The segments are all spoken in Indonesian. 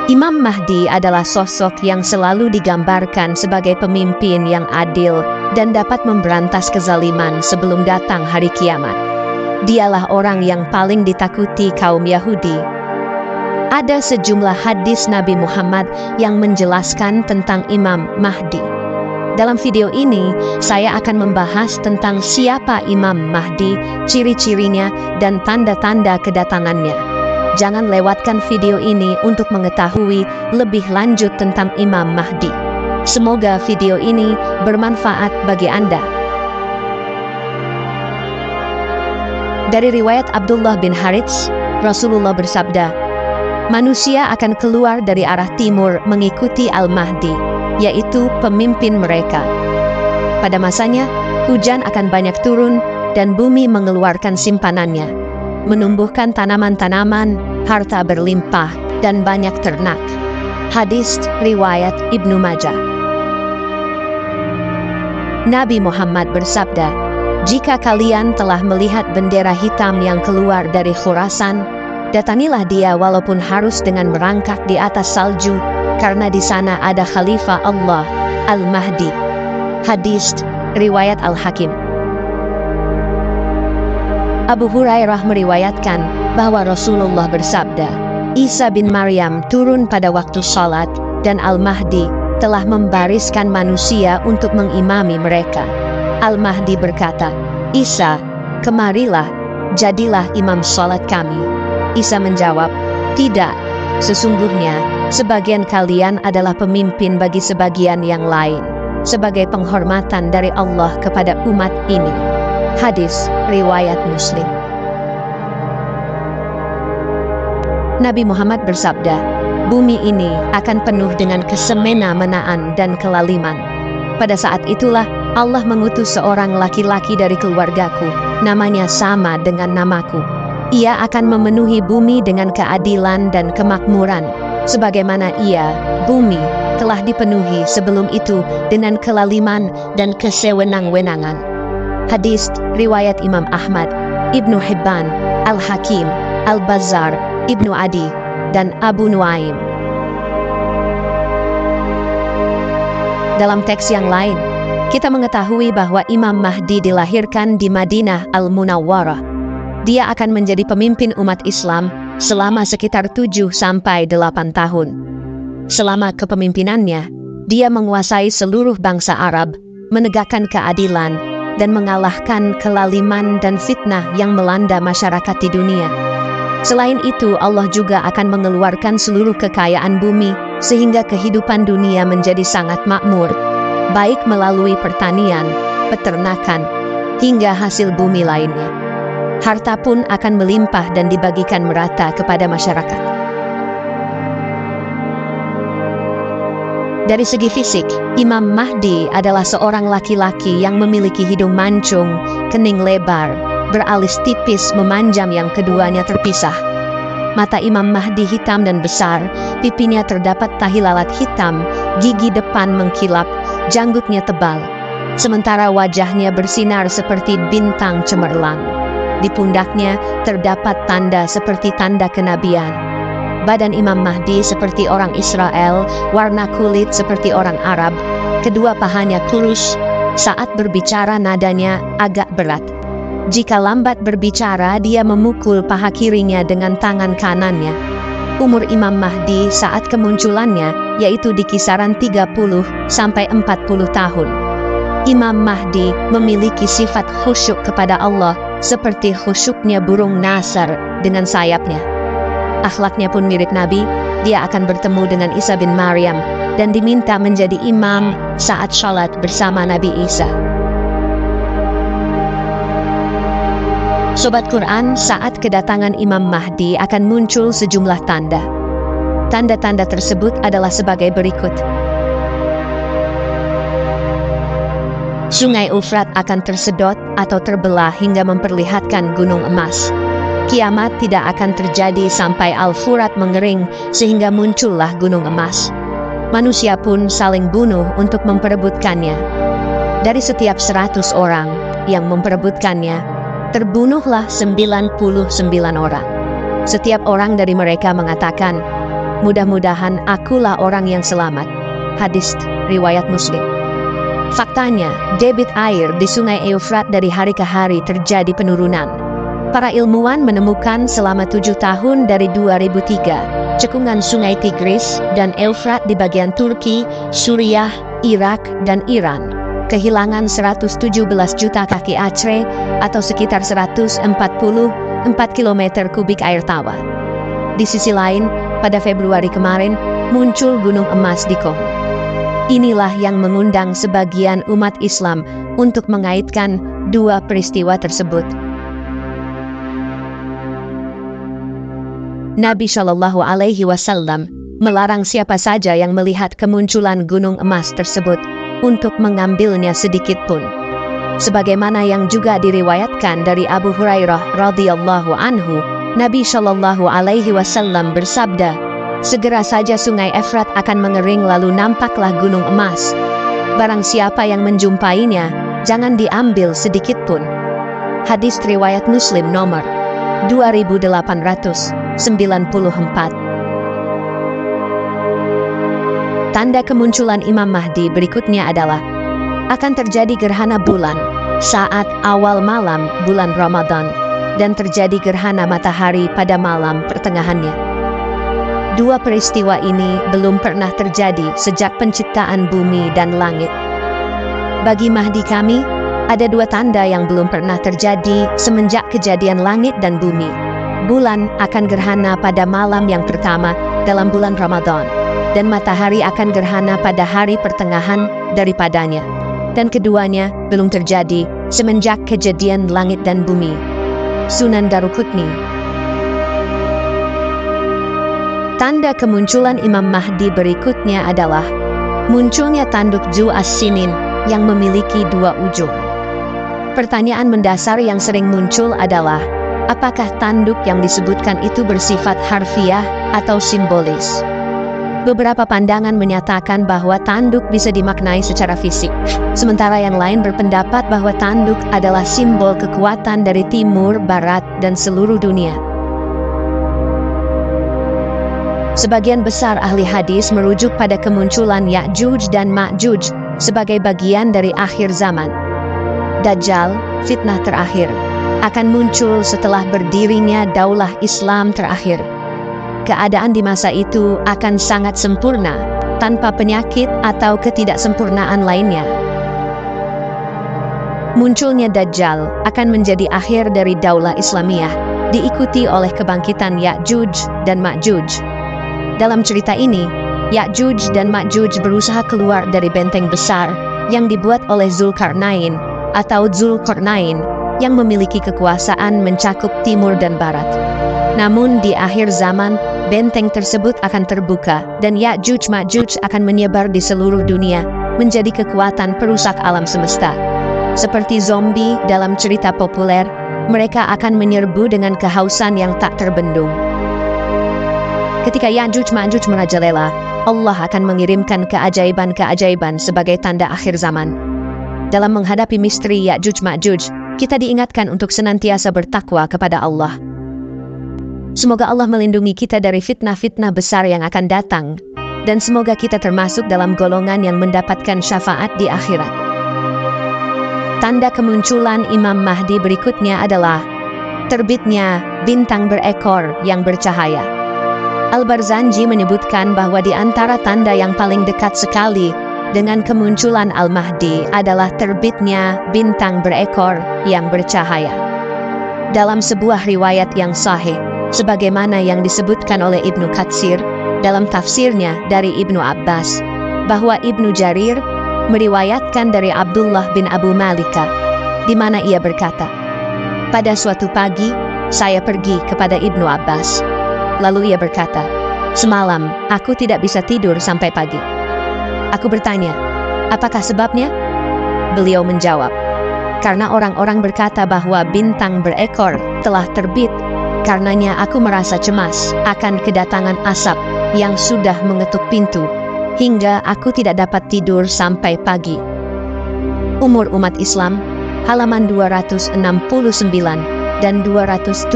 Imam Mahdi adalah sosok yang selalu digambarkan sebagai pemimpin yang adil dan dapat memberantas kezaliman sebelum datang hari kiamat. Dialah orang yang paling ditakuti kaum Yahudi. Ada sejumlah hadis Nabi Muhammad yang menjelaskan tentang Imam Mahdi. Dalam video ini, saya akan membahas tentang siapa Imam Mahdi, ciri-cirinya, dan tanda-tanda kedatangannya. Jangan lewatkan video ini untuk mengetahui lebih lanjut tentang Imam Mahdi. Semoga video ini bermanfaat bagi Anda. Dari riwayat Abdullah bin Harits, Rasulullah bersabda, "Manusia akan keluar dari arah timur mengikuti Al-Mahdi, yaitu pemimpin mereka. Pada masanya, hujan akan banyak turun dan bumi mengeluarkan simpanannya, menumbuhkan tanaman-tanaman, harta berlimpah, dan banyak ternak." Hadis riwayat Ibnu Majah. Nabi Muhammad bersabda, "Jika kalian telah melihat bendera hitam yang keluar dari Khurasan, datangilah dia walaupun harus dengan merangkak di atas salju, karena di sana ada Khalifah Allah, Al-Mahdi." Hadis riwayat Al-Hakim. Abu Hurairah meriwayatkan bahwa Rasulullah bersabda, "Isa bin Maryam turun pada waktu salat dan Al-Mahdi telah membariskan manusia untuk mengimami mereka." Al-Mahdi berkata, "Isa, kemarilah, jadilah imam salat kami." Isa menjawab, "Tidak, sesungguhnya sebagian kalian adalah pemimpin bagi sebagian yang lain, sebagai penghormatan dari Allah kepada umat ini." Hadis riwayat Muslim. Nabi Muhammad bersabda, "Bumi ini akan penuh dengan kesemena-menaan dan kelaliman. Pada saat itulah Allah mengutus seorang laki-laki dari keluargaku, namanya sama dengan namaku. Ia akan memenuhi bumi dengan keadilan dan kemakmuran, sebagaimana bumi, telah dipenuhi sebelum itu dengan kelaliman dan kesewenang-wenangan." Hadis riwayat Imam Ahmad, Ibnu Hibban, Al-Hakim, Al-Bazzar, Ibnu Adi, dan Abu Nuaim. Dalam teks yang lain, kita mengetahui bahwa Imam Mahdi dilahirkan di Madinah Al-Munawwarah. Dia akan menjadi pemimpin umat Islam selama sekitar 7-8 tahun. Selama kepemimpinannya, dia menguasai seluruh bangsa Arab, menegakkan keadilan, dan mengalahkan kelaliman dan fitnah yang melanda masyarakat di dunia. Selain itu, Allah juga akan mengeluarkan seluruh kekayaan bumi, sehingga kehidupan dunia menjadi sangat makmur, baik melalui pertanian, peternakan, hingga hasil bumi lainnya. Harta pun akan melimpah dan dibagikan merata kepada masyarakat. Dari segi fisik, Imam Mahdi adalah seorang laki-laki yang memiliki hidung mancung, kening lebar, beralis tipis memanjang yang keduanya terpisah. Mata Imam Mahdi hitam dan besar, pipinya terdapat tahi lalat hitam, gigi depan mengkilap, janggutnya tebal. Sementara wajahnya bersinar seperti bintang cemerlang. Di pundaknya terdapat tanda seperti tanda kenabian. Badan Imam Mahdi seperti orang Israel, warna kulit seperti orang Arab, kedua pahanya kurus, saat berbicara nadanya agak berat. Jika lambat berbicara, dia memukul paha kirinya dengan tangan kanannya. Umur Imam Mahdi saat kemunculannya yaitu di kisaran 30-40 tahun. Imam Mahdi memiliki sifat khusyuk kepada Allah seperti khusyuknya burung nasar dengan sayapnya. Akhlaknya pun mirip Nabi. Dia akan bertemu dengan Isa bin Maryam dan diminta menjadi imam saat sholat bersama Nabi Isa. Sobat Quran, saat kedatangan Imam Mahdi akan muncul sejumlah tanda. Tanda-tanda tersebut adalah sebagai berikut. Sungai Ufrat akan tersedot atau terbelah hingga memperlihatkan gunung emas. Kiamat tidak akan terjadi sampai Al-Furat mengering sehingga muncullah gunung emas. Manusia pun saling bunuh untuk memperebutkannya. Dari setiap 100 orang yang memperebutkannya, terbunuhlah 99 orang. Setiap orang dari mereka mengatakan, mudah-mudahan akulah orang yang selamat. Hadis riwayat Muslim. Faktanya, debit air di sungai Eufrat dari hari ke hari terjadi penurunan. Para ilmuwan menemukan selama 7 tahun dari 2003, cekungan sungai Tigris dan Eufrat di bagian Turki, Suriah, Irak, dan Iran kehilangan 117 juta kaki acre atau sekitar 144 km kubik air tawar. Di sisi lain, pada Februari kemarin, muncul gunung emas di Kongo. Inilah yang mengundang sebagian umat Islam untuk mengaitkan dua peristiwa tersebut. Nabi Shallallahu Alaihi Wasallam melarang siapa saja yang melihat kemunculan gunung emas tersebut untuk mengambilnya sedikit pun. Sebagaimana yang juga diriwayatkan dari Abu Hurairah radhiyallahu anhu, Nabi Shallallahu Alaihi Wasallam bersabda, segera saja sungai Efrat akan mengering lalu nampaklah gunung emas. Barang siapa yang menjumpainya, jangan diambil sedikit pun. Hadis riwayat Muslim nomor 2894. Tanda kemunculan Imam Mahdi berikutnya adalah akan terjadi gerhana bulan saat awal malam bulan Ramadan dan terjadi gerhana matahari pada malam pertengahannya. Dua peristiwa ini belum pernah terjadi sejak penciptaan bumi dan langit. Bagi Mahdi kami, ada dua tanda yang belum pernah terjadi semenjak kejadian langit dan bumi. Bulan akan gerhana pada malam yang pertama dalam bulan Ramadan, dan matahari akan gerhana pada hari pertengahan daripadanya. Dan keduanya belum terjadi semenjak kejadian langit dan bumi. Sunan Daruqutni. Tanda kemunculan Imam Mahdi berikutnya adalah munculnya tanduk Zu As-Sinin yang memiliki dua ujung. Pertanyaan mendasar yang sering muncul adalah, apakah tanduk yang disebutkan itu bersifat harfiah atau simbolis? Beberapa pandangan menyatakan bahwa tanduk bisa dimaknai secara fisik, sementara yang lain berpendapat bahwa tanduk adalah simbol kekuatan dari timur, barat, dan seluruh dunia. Sebagian besar ahli hadis merujuk pada kemunculan Ya'juj dan Ma'juj sebagai bagian dari akhir zaman. Dajjal, fitnah terakhir, akan muncul setelah berdirinya daulah Islam terakhir. Keadaan di masa itu akan sangat sempurna, tanpa penyakit atau ketidaksempurnaan lainnya. Munculnya Dajjal akan menjadi akhir dari daulah Islamiyah, diikuti oleh kebangkitan Ya'juj dan Ma'juj. Dalam cerita ini, Ya'juj dan Ma'juj berusaha keluar dari benteng besar yang dibuat oleh Zulkarnain atau Zulqarnain yang memiliki kekuasaan mencakup timur dan barat. Namun di akhir zaman, benteng tersebut akan terbuka dan Ya'juj Ma'juj akan menyebar di seluruh dunia, menjadi kekuatan perusak alam semesta. Seperti zombie dalam cerita populer, mereka akan menyerbu dengan kehausan yang tak terbendung. Ketika Ya'juj Ma'juj merajalela, Allah akan mengirimkan keajaiban-keajaiban sebagai tanda akhir zaman. Dalam menghadapi misteri Ya'juj Ma'juj, kita diingatkan untuk senantiasa bertakwa kepada Allah. Semoga Allah melindungi kita dari fitnah-fitnah besar yang akan datang, dan semoga kita termasuk dalam golongan yang mendapatkan syafaat di akhirat. Tanda kemunculan Imam Mahdi berikutnya adalah terbitnya bintang berekor yang bercahaya. Al-Barzanji menyebutkan bahwa di antara tanda yang paling dekat sekali dengan kemunculan Al-Mahdi adalah terbitnya bintang berekor yang bercahaya. Dalam sebuah riwayat yang sahih, sebagaimana yang disebutkan oleh Ibnu Katsir dalam tafsirnya dari Ibnu Abbas, bahwa Ibnu Jarir meriwayatkan dari Abdullah bin Abu Malika, di mana ia berkata, pada suatu pagi, saya pergi kepada Ibnu Abbas. Lalu ia berkata, semalam aku tidak bisa tidur sampai pagi. Aku bertanya, apakah sebabnya? Beliau menjawab, karena orang-orang berkata bahwa bintang berekor telah terbit. Karenanya aku merasa cemas akan kedatangan asap yang sudah mengetuk pintu, hingga aku tidak dapat tidur sampai pagi. Umur Umat Islam, halaman 269 dan 271.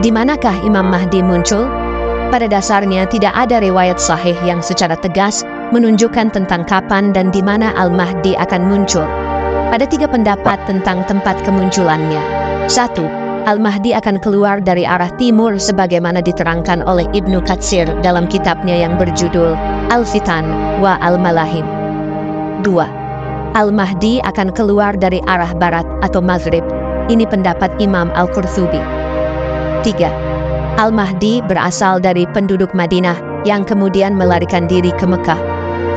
Di manakah Imam Mahdi muncul? Pada dasarnya tidak ada riwayat sahih yang secara tegas menunjukkan tentang kapan dan di mana Al-Mahdi akan muncul. Ada 3 pendapat tentang tempat kemunculannya. 1. Al-Mahdi akan keluar dari arah timur sebagaimana diterangkan oleh Ibnu Katsir dalam kitabnya yang berjudul Al-Fitan wa Al-Malahim. 2. Al-Mahdi akan keluar dari arah barat atau maghrib. Ini pendapat Imam Al-Qurtubi. 3. Al-Mahdi berasal dari penduduk Madinah yang kemudian melarikan diri ke Mekah.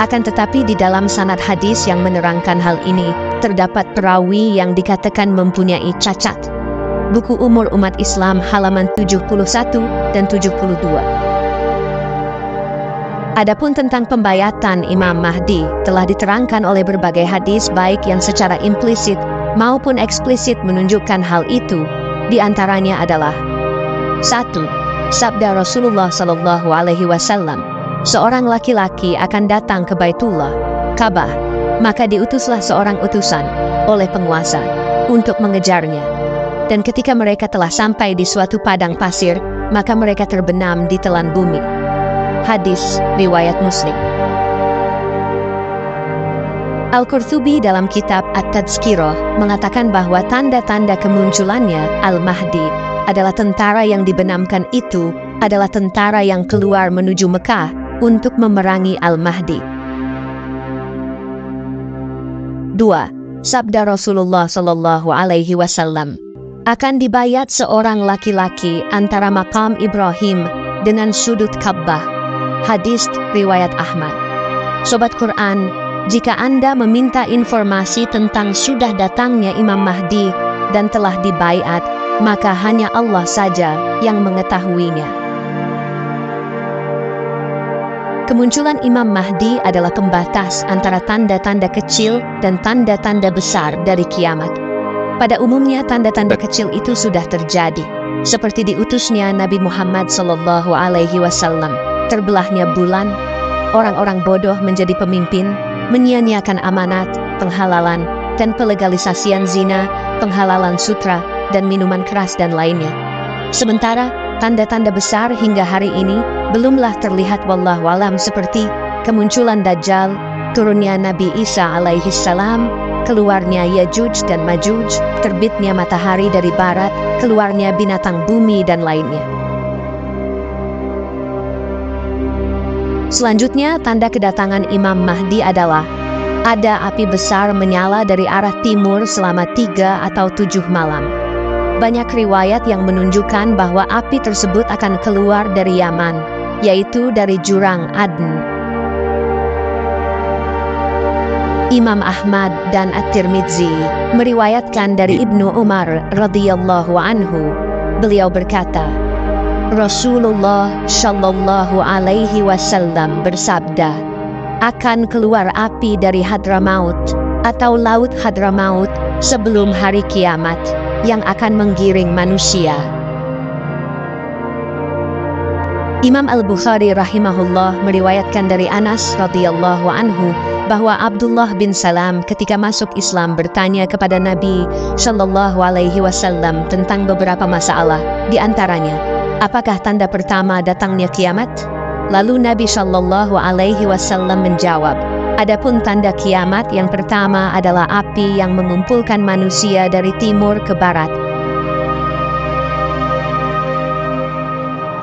Akan tetapi di dalam sanad hadis yang menerangkan hal ini, terdapat perawi yang dikatakan mempunyai cacat. Buku Umur Umat Islam halaman 71 dan 72. Adapun tentang pembayatan Imam Mahdi telah diterangkan oleh berbagai hadis baik yang secara implisit maupun eksplisit menunjukkan hal itu. Di antaranya adalah 1. Sabda Rasulullah Shallallahu Alaihi Wasallam, seorang laki-laki akan datang ke Baitullah, Ka'bah, maka diutuslah seorang utusan oleh penguasa untuk mengejarnya. Dan ketika mereka telah sampai di suatu padang pasir, maka mereka terbenam di telan bumi. Hadis riwayat Muslim. Al-Qurtubi dalam kitab At-Tadhkirah mengatakan bahwa tanda-tanda kemunculannya Al-Mahdi adalah tentara yang dibenamkan itu adalah tentara yang keluar menuju Mekah untuk memerangi Al-Mahdi. 2. Sabda Rasulullah Shallallahu Alaihi Wasallam, akan dibayat seorang laki-laki antara makam Ibrahim dengan sudut Ka'bah. Hadis riwayat Ahmad. Sobat Quran, jika Anda meminta informasi tentang sudah datangnya Imam Mahdi dan telah dibayat, maka hanya Allah saja yang mengetahuinya. Kemunculan Imam Mahdi adalah pembatas antara tanda-tanda kecil dan tanda-tanda besar dari kiamat. Pada umumnya tanda-tanda kecil itu sudah terjadi, seperti diutusnya Nabi Muhammad Sallallahu Alaihi Wasallam, terbelahnya bulan, orang-orang bodoh menjadi pemimpin, menyia-nyiakan amanat, penghalalan dan pelegalisasian zina, penghalalan sutra dan minuman keras dan lainnya. Sementara tanda-tanda besar hingga hari ini belumlah terlihat wallahualam, seperti kemunculan Dajjal, turunnya Nabi Isa alaihi salam, keluarnya Yajuj dan Majuj, terbitnya matahari dari barat, keluarnya binatang bumi dan lainnya. Selanjutnya tanda kedatangan Imam Mahdi adalah ada api besar menyala dari arah timur selama 3 atau 7 malam. Banyak riwayat yang menunjukkan bahwa api tersebut akan keluar dari Yaman, yaitu dari jurang Aden. Imam Ahmad dan At-Tirmidzi meriwayatkan dari Ibnu Umar radhiyallahu anhu, beliau berkata, Rasulullah Shallallahu Alaihi Wasallam bersabda, akan keluar api dari Hadramaut atau Laut Hadramaut sebelum hari kiamat yang akan menggiring manusia. Imam Al-Bukhari rahimahullah meriwayatkan dari Anas radhiyallahu anhu bahwa Abdullah bin Salam ketika masuk Islam bertanya kepada Nabi Shallallahu Alaihi Wasallam tentang beberapa masalah, di antaranya, apakah tanda pertama datangnya kiamat? Lalu Nabi Shallallahu Alaihi Wasallam menjawab, adapun tanda kiamat yang pertama adalah api yang mengumpulkan manusia dari timur ke barat.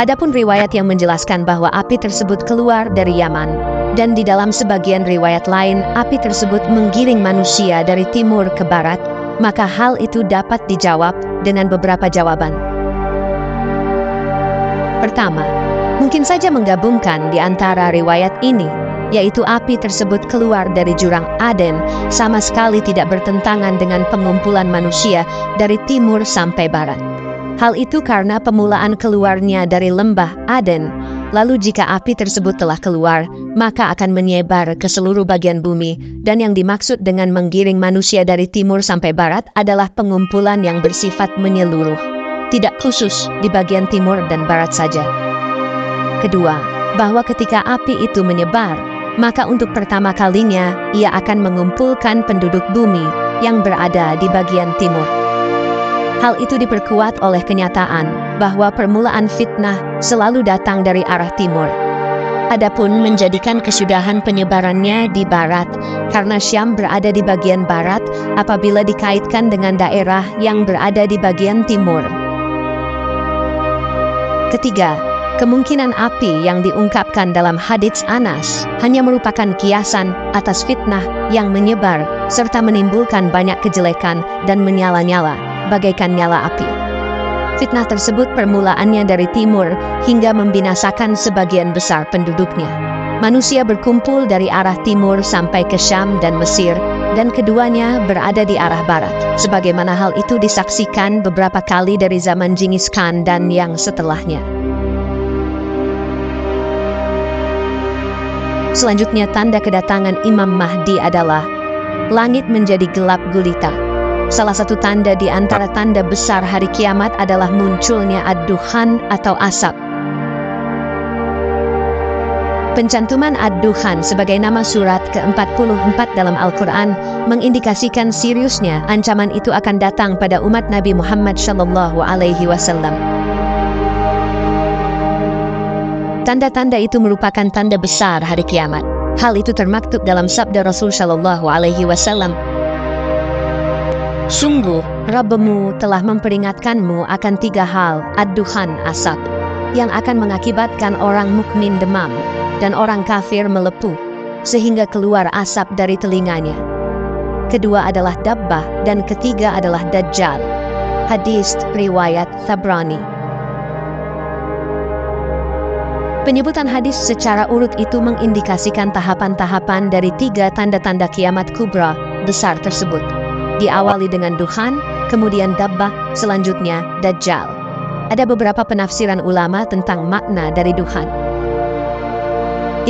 Adapun riwayat yang menjelaskan bahwa api tersebut keluar dari Yaman, dan di dalam sebagian riwayat lain api tersebut menggiring manusia dari timur ke barat, maka hal itu dapat dijawab dengan beberapa jawaban. Pertama, mungkin saja menggabungkan di antara riwayat ini, yaitu api tersebut keluar dari jurang Aden sama sekali tidak bertentangan dengan pengumpulan manusia dari timur sampai barat. Hal itu karena pemulaan keluarnya dari lembah Aden, lalu jika api tersebut telah keluar, maka akan menyebar ke seluruh bagian bumi, dan yang dimaksud dengan menggiring manusia dari timur sampai barat adalah pengumpulan yang bersifat menyeluruh, tidak khusus di bagian timur dan barat saja. Kedua, bahwa ketika api itu menyebar, maka untuk pertama kalinya ia akan mengumpulkan penduduk bumi yang berada di bagian timur. Hal itu diperkuat oleh kenyataan bahwa permulaan fitnah selalu datang dari arah timur. Adapun menjadikan kesudahan penyebarannya di barat, karena Syam berada di bagian barat apabila dikaitkan dengan daerah yang berada di bagian timur. Ketiga, kemungkinan api yang diungkapkan dalam hadits Anas hanya merupakan kiasan atas fitnah yang menyebar serta menimbulkan banyak kejelekan dan menyala-nyala bagaikan nyala api. Fitnah tersebut permulaannya dari timur hingga membinasakan sebagian besar penduduknya. Manusia berkumpul dari arah timur sampai ke Syam dan Mesir, dan keduanya berada di arah barat. Sebagaimana hal itu disaksikan beberapa kali dari zaman Genghis Khan dan yang setelahnya. Selanjutnya tanda kedatangan Imam Mahdi adalah langit menjadi gelap gulita. Salah satu tanda di antara tanda besar hari kiamat adalah munculnya ad-duhan atau asap. Pencantuman ad-duhan sebagai nama surat ke-44 dalam Al-Quran mengindikasikan seriusnya ancaman itu akan datang pada umat Nabi Muhammad SAW. Tanda-tanda itu merupakan tanda besar hari kiamat. Hal itu termaktub dalam sabda Rasul SAW. Sungguh, Rabbmu telah memperingatkanmu akan 3 hal, ad-duhan asap, yang akan mengakibatkan orang mukmin demam, dan orang kafir melepuh, sehingga keluar asap dari telinganya. Kedua adalah dabbah, dan ketiga adalah dajjal. Hadis riwayat Tabrani. Penyebutan hadis secara urut itu mengindikasikan tahapan-tahapan dari 3 tanda-tanda kiamat kubra besar tersebut. Diawali dengan duhan, kemudian dabbah, selanjutnya dajjal. Ada beberapa penafsiran ulama tentang makna dari duhan.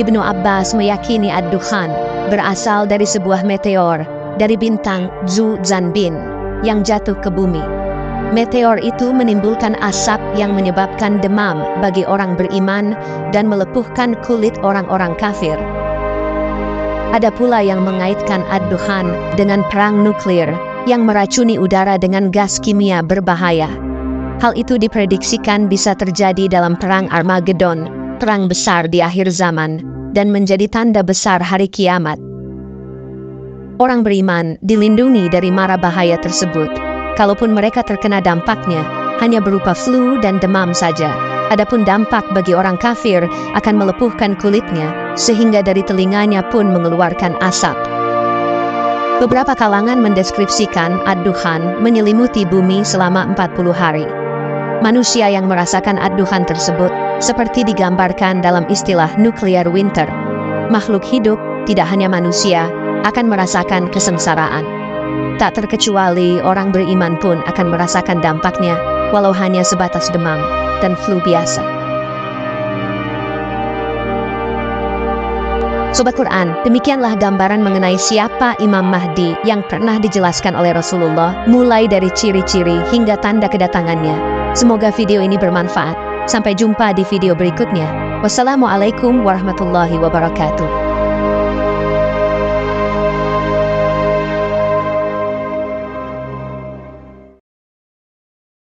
Ibnu Abbas meyakini ad-duhan berasal dari sebuah meteor dari bintang Zu Zanbin yang jatuh ke bumi. Meteor itu menimbulkan asap yang menyebabkan demam bagi orang beriman dan melepuhkan kulit orang-orang kafir. Ada pula yang mengaitkan ad-duhan dengan perang nuklir yang meracuni udara dengan gas kimia berbahaya. Hal itu diprediksikan bisa terjadi dalam perang Armageddon, perang besar di akhir zaman, dan menjadi tanda besar hari kiamat. Orang beriman dilindungi dari mara bahaya tersebut. Kalaupun mereka terkena dampaknya, hanya berupa flu dan demam saja. Adapun dampak bagi orang kafir akan melepuhkan kulitnya, sehingga dari telinganya pun mengeluarkan asap. Beberapa kalangan mendeskripsikan ad-duhan menyelimuti bumi selama 40 hari. Manusia yang merasakan ad-duhan tersebut seperti digambarkan dalam istilah nuclear winter. Makhluk hidup, tidak hanya manusia, akan merasakan kesengsaraan. Tak terkecuali orang beriman pun akan merasakan dampaknya, walau hanya sebatas demam dan flu biasa. Sobat Quran, demikianlah gambaran mengenai siapa Imam Mahdi yang pernah dijelaskan oleh Rasulullah, mulai dari ciri-ciri hingga tanda kedatangannya. Semoga video ini bermanfaat. Sampai jumpa di video berikutnya. Wassalamualaikum warahmatullahi wabarakatuh.